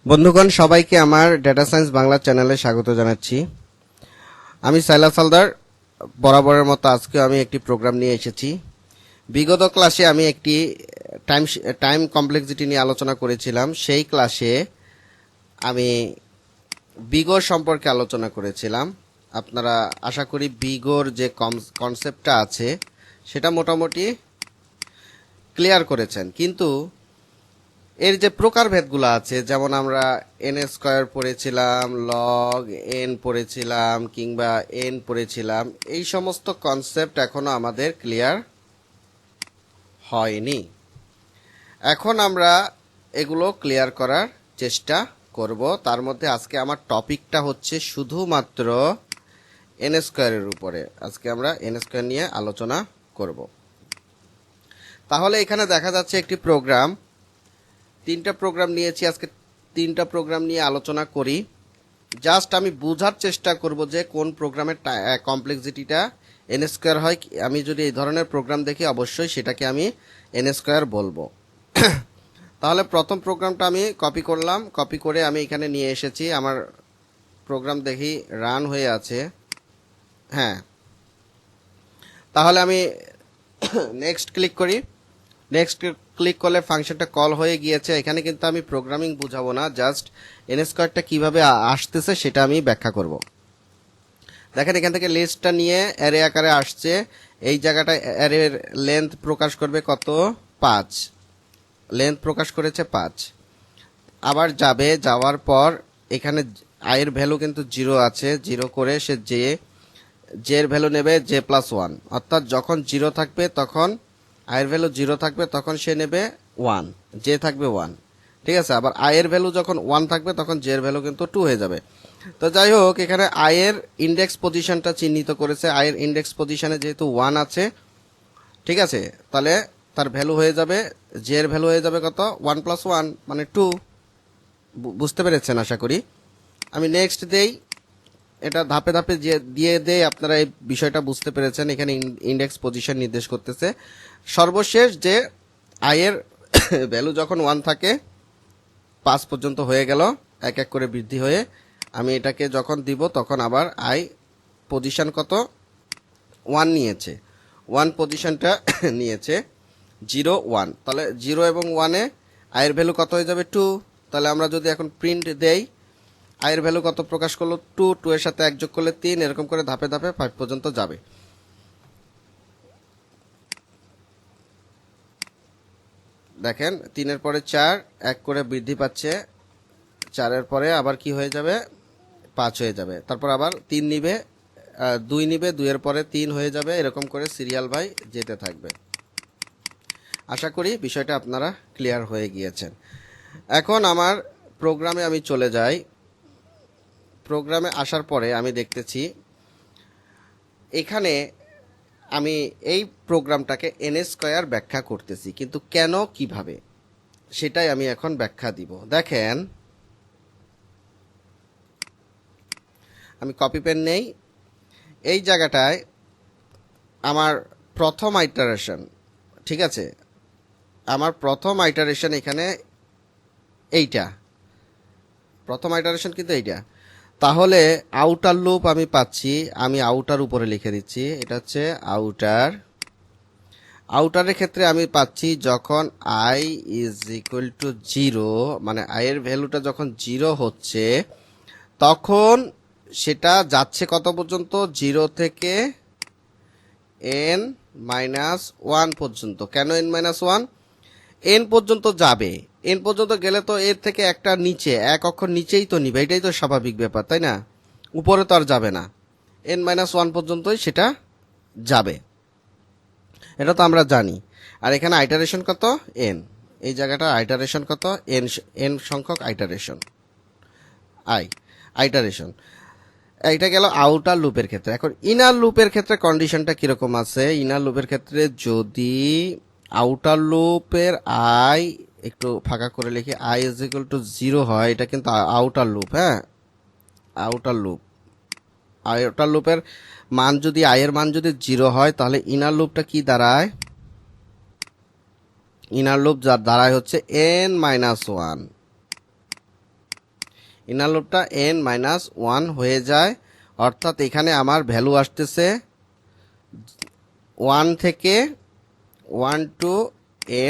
বন্ধুগণ সবাইকে আমার ডেটা সায়েন্স বাংলা চ্যানেলে স্বাগত জানাচ্ছি। আমি সাইলাস হালদার। বরাবরের মতো আজকে আমি একটি প্রোগ্রাম নিয়ে এসেছি। বিগত ক্লাসে আমি একটি টাইম কমপ্লেক্সিটি নিয়ে আলোচনা করেছিলাম। সেই ক্লাসে আমি বিগর সম্পর্কে আলোচনা করেছিলাম। আপনারা আশা করি বিগর যে কনসেপ্টটা আছে সেটা মোটামুটি ক্লিয়ার করেছেন, কিন্তু এর যে প্রকারভেদগুলো আছে, যেমন আমরা এন স্কয়ার পড়েছিলাম, লগ এন পড়েছিলাম, কিংবা এন পড়েছিলাম, এই সমস্ত কনসেপ্ট এখনো আমাদের ক্লিয়ার হয়নি। এখন আমরা এগুলো ক্লিয়ার করার চেষ্টা করব। তার মধ্যে আজকে আমার টপিকটা হচ্ছে শুধুমাত্র এন স্কয়ারের উপরে। আজকে আমরা এন স্কয়ার নিয়ে আলোচনা করব। তাহলে এখানে দেখা যাচ্ছে একটি প্রোগ্রাম, তিনটা প্রোগ্রাম নিয়েছি। আজকে তিনটা প্রোগ্রাম নিয়ে আলোচনা করি। জাস্ট আমি বোঝার চেষ্টা করব যে কোন প্রোগ্রামের কমপ্লেক্সিটিটা এন স্কয়ার হয়। আমি যদি এই ধরনের প্রোগ্রাম দেখি অবশ্যই সেটাকে আমি এন স্কয়ার বলবো। তাহলে প্রথম প্রোগ্রামটা আমি কপি করলাম, কপি করে আমি এখানে নিয়ে এসেছি। আমার প্রোগ্রাম দেখি রান হয়ে আছে। হ্যাঁ, তাহলে আমি নেক্সট ক্লিক করি। নেক্সট ক্লিক করলে ফাংশনটা কল হয়ে গিয়েছে। এখানে কিন্তু আমি প্রোগ্রামিং বুঝাবো না, জাস্ট এন স্কয়ারটা কিভাবে আসতেছে সেটা আমি ব্যাখ্যা করব। দেখেন এখান থেকে লিস্টটা নিয়ে অ্যারে আকারে আসছে। এই জায়গাটায় অ্যারের লেন্থ প্রকাশ করবে কত? 5। লেন্থ প্রকাশ করেছে 5। আবার যাবে, যাওয়ার পর এখানে আয়ের ভ্যালু কিন্তু 0 আছে। 0 করে সে জের ভ্যালু নেবে j+1, অর্থাৎ যখন 0 থাকবে তখন আয়ের ভ্যালু 0 থাকবে, তখন সে নেবে 1, জে থাকবে 1। ঠিক আছে। আবার আয়ের ভ্যালু যখন 1 থাকবে তখন জের ভ্যালু কিন্তু 2 হয়ে যাবে। তো যাই হোক, এখানে আয়ের ইন্ডেক্স পজিশনটা চিহ্নিত করেছে। আয়ের ইন্ডেক্স পজিশনে যেহেতু 1 আছে, ঠিক আছে, তাহলে তার ভ্যালু হয়ে যাবে, জের ভ্যালু হয়ে যাবে কত? 1 + 1 মানে 2। বুঝতে পেরেছেন আশা করি। আমি নেক্সট দেই। এটা ধাপে ধাপে দিয়ে দেয়, আপনারা এই বিষয়টা বুঝতে পেরেছেন। এখানে ইন্ডেক্স পজিশন নির্দেশ করতেছে। সর্বশেষ যে আয়ের ভ্যালু যখন 1 থাকে, 5 পর্যন্ত হয়ে গেল, এক এক করে বৃদ্ধি হয়ে আমি এটাকে যখন দিব তখন আবার আই পজিশন কত? 1 নিয়েছে। 1 পজিশনটা নিয়েছে 0 1। তাহলে 0 এবং 1-এ আয়ের ভ্যালু কত হয়ে যাবে? 2। তাহলে আমরা যদি এখন প্রিন্ট দেই, আয়ের ভ্যালু কত প্রকাশ করলো? 2। 2 এর সাথে 1 যোগ করলে 3। এরকম করে ধাপে ধাপে 5 পর্যন্ত যাবে। দেখেন 3 এর পরে 4, 1 করে বৃদ্ধি পাচ্ছে। 4 এর পরে আবার কি হয়ে যাবে? 5 হয়ে যাবে। তারপর আবার 3 নিবে, 2 নিবে, 2 এর পরে 3 হয়ে যাবে। এরকম করে সিরিয়াল বাই যেতে থাকবে। আশা করি বিষয়টা আপনারা ক্লিয়ার হয়ে গিয়েছেন। এখন আমার প্রোগ্রামে আমি চলে যাই। প্রোগ্রামে আসার পরে আমি দেখতেছি এখানে আমি এই প্রোগ্রামটাকে এন স্কয়ার ব্যাখ্যা করতেছি, কিন্তু কেন, কিভাবে, সেটাই আমি এখন ব্যাখ্যা দিব। দেখেন আমি কপি পেন নেই। এই জায়গাটায় আমার প্রথম আইটারেশন, ঠিক আছে, আমার প্রথম আইটারেশন এখানে এইটা, প্রথম আইটারেশন কিন্তু এইটা। তাহলে আউটার লুপ আমি পাচ্ছি, আমি আউটার উপরে লিখে দিচ্ছি। এটা হচ্ছে আউটার। আউটারের ক্ষেত্রে আমি পাচ্ছি যখন i = 0, মানে আয়ের ভ্যালুটা যখন 0 হচ্ছে, তখন সেটা যাচ্ছে কত পর্যন্ত? 0 থেকে n-1 পর্যন্ত। কেন n-1? n পর্যন্ত যাবে। n পর্যন্ত গেলে তো এর থেকে একটা নিচে, এক অক্ষর নিচেই তো নিবে, এটাই তো স্বাভাবিক ব্যাপার, তাই না? উপরে তো আর যাবে না। n-1 পর্যন্তই সেটা যাবে, এটা তো আমরা জানি। আর এখানে আইটারেশন কত? n। এই জায়গাটা আইটারেশন কত? n সংখ্যক আইটারেশন, আইটারেশন। এইটা গেল আউটার লুপের ক্ষেত্রে। এখন ইনার লুপের ক্ষেত্রে কন্ডিশনটা কিরকম আছে? ইনার লুপের ক্ষেত্রে যদি আউটার লুপের আই, একটু ফাঁকা করে লিখি, i = 0 হয়, এটা কিন্তু আউটার লুপ। হ্যাঁ, আউটার লুপ। আউটার লুপের মান যদি, আয়ের মান যদি 0 হয়, তাহলে ইনার লুপটা কি দাঁড়ায়? ইনার লুপ যা দাঁড়ায় হচ্ছে n-1। ইনার লুপটা n-1 হয়ে যায়, অর্থাৎ এখানে আমার ভ্যালু আসতেছে 1 থেকে 1 টু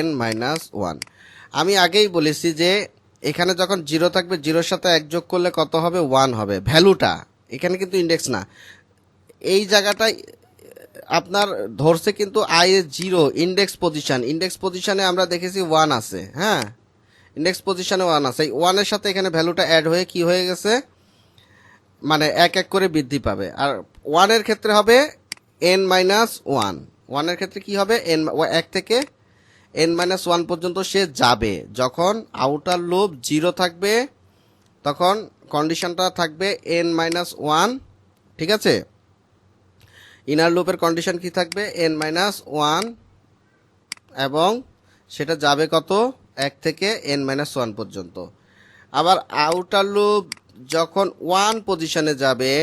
n-1। আমি আগেই বলেছি যে এখানে যখন 0 থাকবে, 0-র সাথে 1 যোগ করলে কত হবে? 1 হবে ভ্যালুটা, এখানে কিন্তু ইন্ডেক্স না। এই জায়গাটায় আপনার ধরছে কিন্তু i এর 0 ইন্ডেক্স পজিশনে আমরা দেখেছি 1 আছে, হ্যাঁ, ইন্ডেক্স পজিশনে 1 আছে। এই 1 এর সাথে এখানে ভ্যালুটা অ্যাড হয়ে কি হয়ে গেছে, মানে এক এক করে বৃদ্ধি পাবে। আর 1 এর ক্ষেত্রে হবে n-1, 1 এর ক্ষেত্রে কি হবে, 1 থেকে n-1 পর্যন্ত সে যাবে। যখন আউটার লুপ 0 থাকবে তখন কন্ডিশনটা থাকবে n-1, ঠিক আছে। ইনার লুপের কন্ডিশন কি থাকবে, n-1, এবং সেটা যাবে কত, 1 থেকে n-1 পর্যন্ত। আবার আউটার লুপ যখন 1 পজিশনে যাবে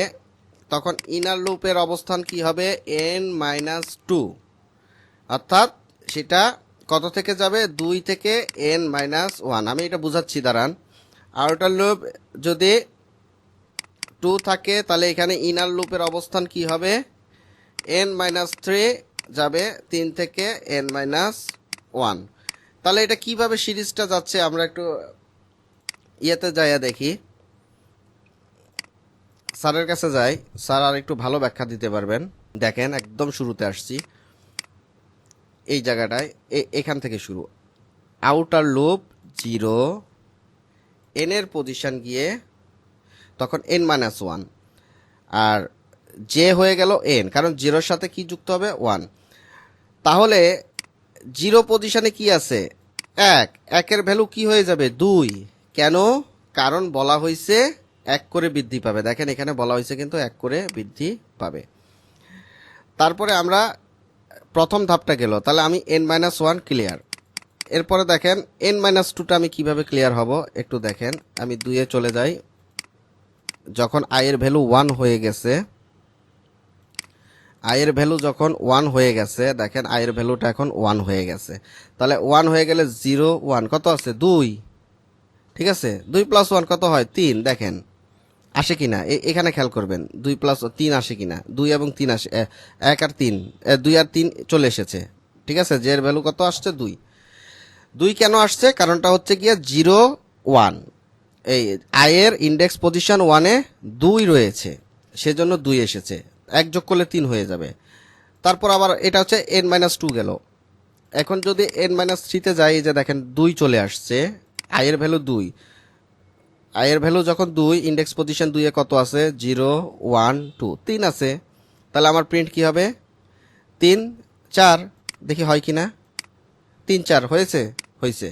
তখন ইনার লুপের অবস্থান কি হবে, n-2, অর্থাৎ সেটা কত থেকে যাবে, 2 থেকে n-1। আমি এটা বুঝাচ্ছি, দাঁড়ান। আউটার লুপ যদি 2 থাকে তাহলে এখানে ইনার লুপের অবস্থান কি হবে, n-3 যাবে 3 থেকে n-1। তাহলে এটা কিভাবে সিরিজটা যাচ্ছে আমরা একটু ইয়েতে যাইয়া দেখি, স্যারের কাছে যাই, স্যার আর একটু ভালো ব্যাখ্যা দিতে পারবেন। দেখেন একদম শুরুতে আসছি, এই জায়গাটায় এখান থেকে শুরু, আউটার লুপ 0, n এর পজিশন গিয়ে তখন n-1, আর যে হয়ে গেল n, কারণ 0-র সাথে কি যুক্ত হবে, 1। তাহলে 0 পজিশনে কি আছে, 1, 1-এর ভ্যালু কি হয়ে যাবে, 2। কেন? কারণ বলা হয়েছে 1 করে বৃদ্ধি পাবে। দেখেন এখানে বলা হয়েছে কিন্তু 1 করে বৃদ্ধি পাবে। তারপরে আমরা প্রথম ধাপটা গেল, তাহলে আমি n-1 ক্লিয়ার। এরপরে দেখেন n-2টা আমি কিভাবে ক্লিয়ার হব একটু দেখেন। আমি 2-এ চলে যাই, যখন i এর ভ্যালু 1 হয়ে গেছে, i এর ভ্যালু যখন 1 হয়ে গেছে, দেখেন i এর ভ্যালুটা এখন 1 হয়ে গেছে। তাহলে 1 হয়ে গেলে 0, 1 কত আছে, 2, ঠিক আছে। 2 + 1 কত হয়, 3। দেখেন আসে কিনা, এখানে খেয়াল করবেন, 2 + 3 আসে কিনা, 2 এবং 3 আসে, 1 আর 3, 2 আর 3 চলে এসেছে, ঠিক আছে। যে এর ভ্যালু কত আসছে, 2। 2 কেন আসছে, কারণটা হচ্ছে গিয়ে 0, 1, এই i এর ইন্ডেক্স পজিশন 1-এ 2 রয়েছে, সেজন্য 2 এসেছে। 1 যোগ করলে 3 হয়ে যাবে। তারপর আবার এটা হচ্ছে n-2 গেল। এখন যদি n-3-তে যাই, যে দেখেন 2 চলে আসছে, i এর ভ্যালু 2, i এর ভ্যালু যখন 2, ইন্ডেক্স পজিশন 2-এ কত আছে, 0, 1, 2, 3 আছে। তাহলে আমার প্রিন্ট কি হবে, 3, 4, দেখি হয় কিনা, 3, 4 হয়েছে, হয়েছে।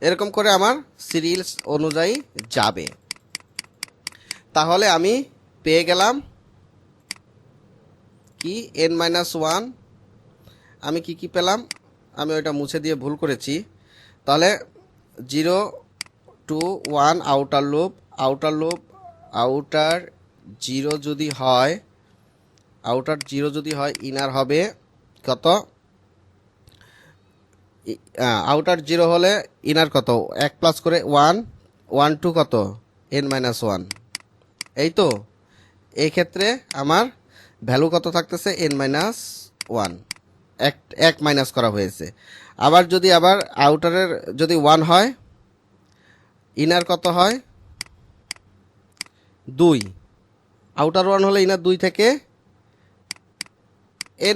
এরকম করে আমার সিরিজ অনুযায়ী যাবে। তাহলে আমি পেয়ে গেলাম কি, n-1। আমি কি পেলাম, আমি ওইটা মুছে দিয়ে ভুল করেছি। তাহলে 0 to 1 আউটার লুপ, আউটার 0 যদি হয়, ইনার হবে কত, আউটার 0 হলে ইনার কত, 1 প্লাস করে 1, 1 টু কত, n-1। এই তো, এই ক্ষেত্রে আমার ভ্যালু কত থাকতেছে, n-1, এক মাইনাস করা হয়েছে। আবার যদি আবার আউটারের যদি 1 হয়, ইনার কত হয়, 2। আউটার 1 হলে ইনার 2 থেকে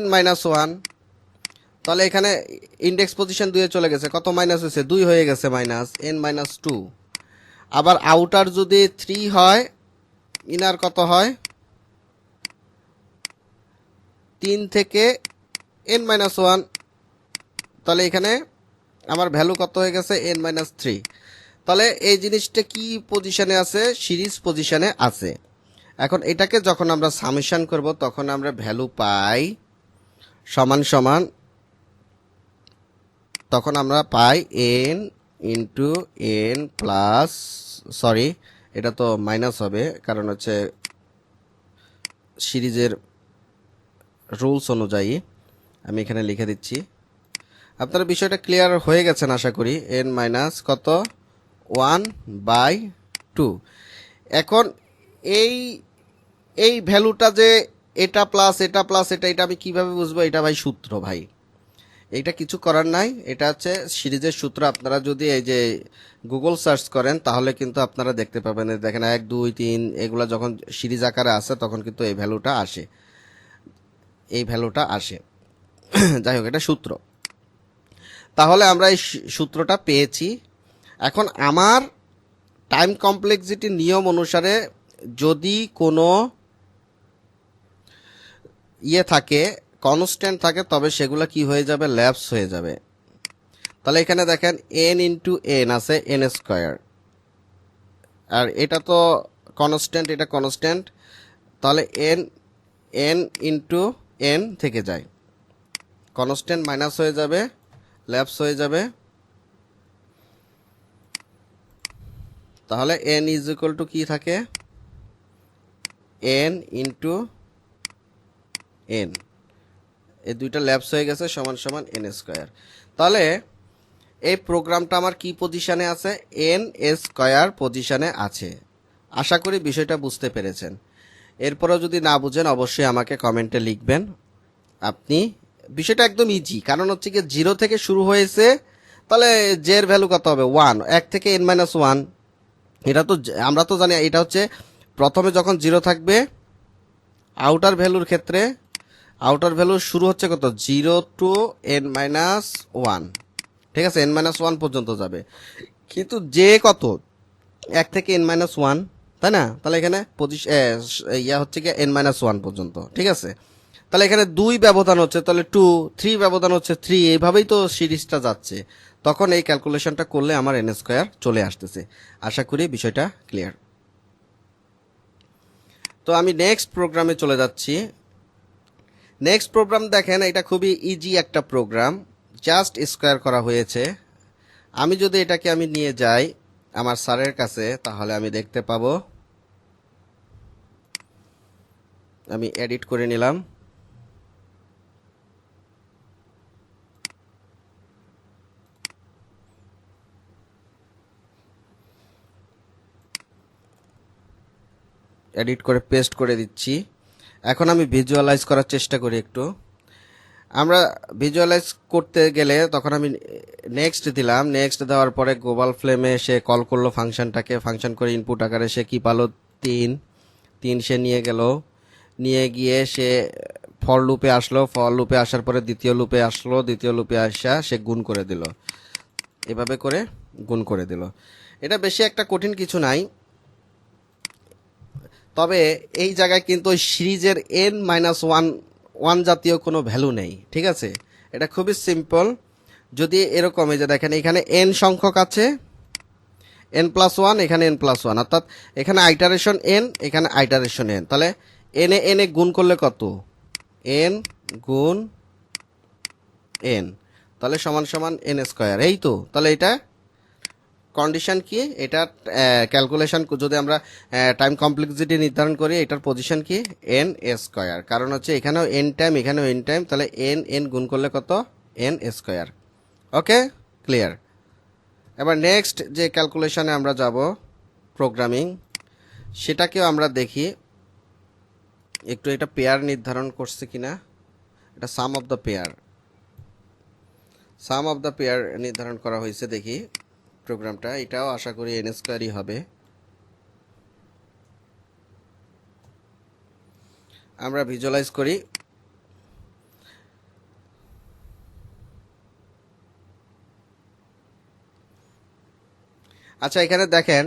n-1। তাহলে এখানে ইন্ডেক্স পজিশন 2-এ চলে গেছে, কত মাইনাস হয়েছে, 2 হয়ে গেছে, মাইনাস n-2। আবার আউটার যদি 3 হয়, ইনার কত হয়, 3 থেকে n-1। তাহলে এখানে আমার ভ্যালু কত হয়ে গেছে, n-3। তাহলে এই জিনিসটা কি পজিশনে আছে, সিরিজ পজিশনে আছে। এখন এটাকে যখন আমরা সামেশন করব তখন আমরা ভ্যালু পাই সমান সমান, তখন আমরা পাই n into n plus, sorry এটা তো মাইনাস হবে, কারণ হচ্ছে সিরিজের রুলস অনুযায়ী। আমি এখানে লিখে দিচ্ছি, আপনারা বিষয়টা ক্লিয়ার হয়ে গেছেন আশা করি। n মাইনাস কত, 1/2। এখন এই এই ভ্যালুটা যে এটা প্লাস এটা প্লাস এটা, এটা আমি কিভাবে বুঝবো? এটা ভাই সূত্র ভাই, এইটা কিছু করার নাই। এটা হচ্ছে সিরিজের সূত্র। আপনারা যদি এই যে গুগল সার্চ করেন তাহলে কিন্তু আপনারা দেখতে পাবেন, দেখেন 1 2 3 এগুলা যখন সিরিজ আকারে আসে তখন কিন্তু এই ভ্যালুটা আসে, এই ভ্যালুটা আসে। যাই হোক, এটা সূত্র। তাহলে আমরা এই সূত্রটা পেয়েছি। এখন আমার টাইম কমপ্লেক্সিটি নিয়ম অনুসারে যদি কোনো ইয়ে থাকে, কনস্ট্যান্ট থাকে, তবে সেগুলো কি হয়ে যাবে? ল্যাপস হয়ে যাবে। তাহলে এখানে দেখেন এন ইন্টু এন আছে এন স্কোয়ার, আর এটা তো কনস্ট্যান্ট, এটা কনস্ট্যান্ট। তাহলে এন এন ইন্টু এন থেকে যায়, কনস্ট্যান্ট মাইনাস হয়ে যাবে, ল্যাপস হয়ে যাবে। তাহলে এন ইজ ইকুয়াল টু কি থাকে? এন ইন্টু এন, এই দুইটা ল্যাপস হয়ে গেছে, সমান সমান এন স্কোয়ার। তাহলে এই প্রোগ্রামটা আমার কি পজিশনে আছে? এন স্কোয়ার পজিশনে আছে। আশা করি বিষয়টা বুঝতে পেরেছেন। এরপরেও যদি না বুঝেন অবশ্যই আমাকে কমেন্টে লিখবেন। আপনি বিষয়টা একদম ইজি, কারণ হচ্ছে কি 0 থেকে শুরু হয়েছে, তাহলে জে এর ভ্যালু কত হবে? 1। 1 থেকে n মাইনাস 1, এটা তো আমরা তো জানি। এটা হচ্ছে প্রথমে যখন 0 থাকবে আউটার ভ্যালুর ক্ষেত্রে, আউটার ভ্যালু শুরু হচ্ছে কত? 0 টু n মাইনাস 1, ঠিক আছে? n মাইনাস 1 পর্যন্ত যাবে। কিন্তু যে কত? 1 থেকে n মাইনাস 1, তাই না? তাহলে এখানে ইয়া হচ্ছে কি n মাইনাস 1 পর্যন্ত, ঠিক আছে? তাহলে এখানে 2 ব্যবধান হচ্ছে, তাহলে 2, 3 ব্যবধান হচ্ছে 3, এইভাবেই তো সিরিজটা যাচ্ছে। তখন এই ক্যালকুলেশনটা করলে আমার এন স্কোয়ার চলে আসতেছে। আশা করি বিষয়টা ক্লিয়ার। তো আমি নেক্সট প্রোগ্রামে চলে যাচ্ছি। নেক্সট প্রোগ্রাম দেখেন, এটা খুবই ইজি একটা প্রোগ্রাম, জাস্ট স্কোয়ার করা হয়েছে। আমি যদি এটাকে আমি নিয়ে যাই আমার স্যারের কাছে, তাহলে আমি দেখতে পাবো, আমি এডিট করে নিলাম। এডিট করে পেস্ট করে দিচ্ছি। এখন আমি ভিজুয়ালাইজ করার চেষ্টা করি একটু। আমরা ভিজুয়ালাইজ করতে গেলে তখন আমি নেক্সট দিলাম, নেক্সট দেওয়ার পরে গ্লোবাল ফ্লেমে সে কল করলো ফাংশনটাকে, ফাংশন করে ইনপুট আকারে সে কি পালো? 3 3 সে নিয়ে গেল, নিয়ে গিয়ে সে ফর লুপে আসলো, ফর লুপে আসার পরে দ্বিতীয় লুপে আসলো, দ্বিতীয় লুপে আসা সে গুণ করে দিল, এভাবে করে গুণ করে দিল। এটা বেশি একটা কঠিন কিছু নাই। তবে এই জায়গায় কিন্তু ওই সিরিজের n মাইনাস ওয়ান জাতীয় কোনো ভ্যালু নেই, ঠিক আছে? এটা খুবই সিম্পল। যদি এরকম, এই যে দেখেন এখানে n সংখ্যক আছে, n প্লাস 1, এখানে n প্লাস 1, অর্থাৎ এখানে আইটারেশন n, এখানে আইটারেশন n। তাহলে n এ গুণ করলে কত? n গুণ n, তাহলে সমান সমান n স্কোয়ার। এই তো, তাহলে এটা কন্ডিশন কি? এটা ক্যালকুলেশন যদি আমরা টাইম কমপ্লেক্সিটি নির্ধারণ করি, এটার পজিশন কি? N square. কারণ হচ্ছে এখানেও এন টাইম, এখানেও এন টাইম, তাহলে এন এন গুণ করলে কত? N square. Okay, clear. এবার নেক্সট যে ক্যালকুলেশনে আমরা যাব প্রোগ্রামিং, সেটাকেও আমরা দেখি একটু। এটা পেয়ার নির্ধারণ করছে কিনা, এটা sum of the pair, sum of the pair নির্ধারণ করা হয়েছে, দেখি প্রোগ্রামটা। এটাও আশা করি এন স্কোয়ারই হবে। আমরা ভিজুয়ালাইজ করি। আচ্ছা, এখানে দেখেন,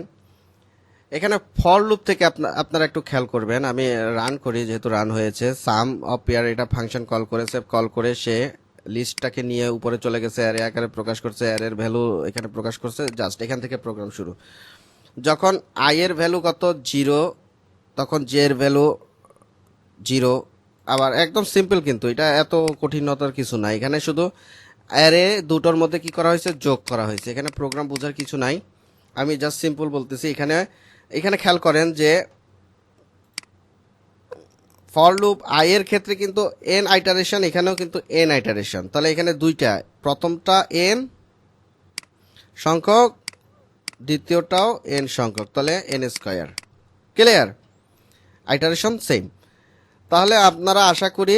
এখানে ফর লুপ থেকে আপনারা একটু খেয়াল করবেন। আমি রান করি, যেহেতু রান হয়েছে। সাম অফ পেয়ার এটা ফাংশন কল করেছে, কল করে সে লিস্টটাকে নিয়ে উপরে চলে গেছে, অ্যারে আকারে প্রকাশ করছে, অ্যারের ভ্যালু এখানে প্রকাশ করছে। জাস্ট এখান থেকে প্রোগ্রাম শুরু। যখন আই এর ভ্যালু কত? 0, তখন জে এর ভ্যালু 0। আবার একদম সিম্পল, কিন্তু এটা এত কঠিনতার কিছু নাই। এখানে শুধু অ্যারে দুটোর মধ্যে কি করা হয়েছে? যোগ করা হয়েছে। এখানে প্রোগ্রাম বোঝার কিছু নাই, আমি জাস্ট সিম্পল বলতেছি। এখানে এখানে খেয়াল করেন যে ফর লুপ আই এর ক্ষেত্রে কিন্তু এন আইটারেশন, এখানেও কিন্তু এন আইটারেশন। তাহলে এখানে দুইটা, প্রথমটা এন সংখ্যক, দ্বিতীয়টাও এন সংখ্যক, তাহলে N square. Clear? Iteration same. তাহলে আপনারা আশা করি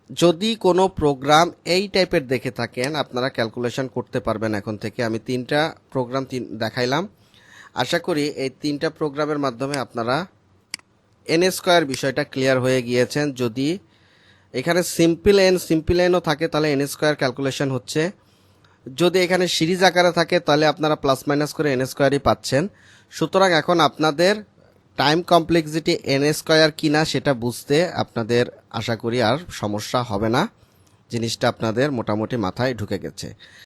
যদি কোনো প্রোগ্রাম এই টাইপের দেখে থাকেন আপনারা ক্যালকুলেশন করতে পারবেন। এখন থেকে আমি 3টা প্রোগ্রাম দেখাইলাম। আশা করি এই 3টা প্রোগ্রামের মাধ্যমে আপনারা এন স্কোয়ার বিষয়টা ক্লিয়ার হয়ে গিয়েছেন। যদি এখানে সিম্পল এনও থাকে তাহলে এন স্কোয়ার ক্যালকুলেশন হচ্ছে, যদি এখানে সিরিজ আকারে থাকে তাহলে আপনারা প্লাস মাইনাস করে এন স্কোয়ারই পাচ্ছেন। সুতরাং এখন আপনাদের টাইম কমপ্লেক্সিটি এন স্কোয়ার কিনা সেটা বুঝতে আপনাদের আশা করি আর সমস্যা হবে না, জিনিসটা আপনাদের মোটামুটি মাথায় ঢুকে গেছে।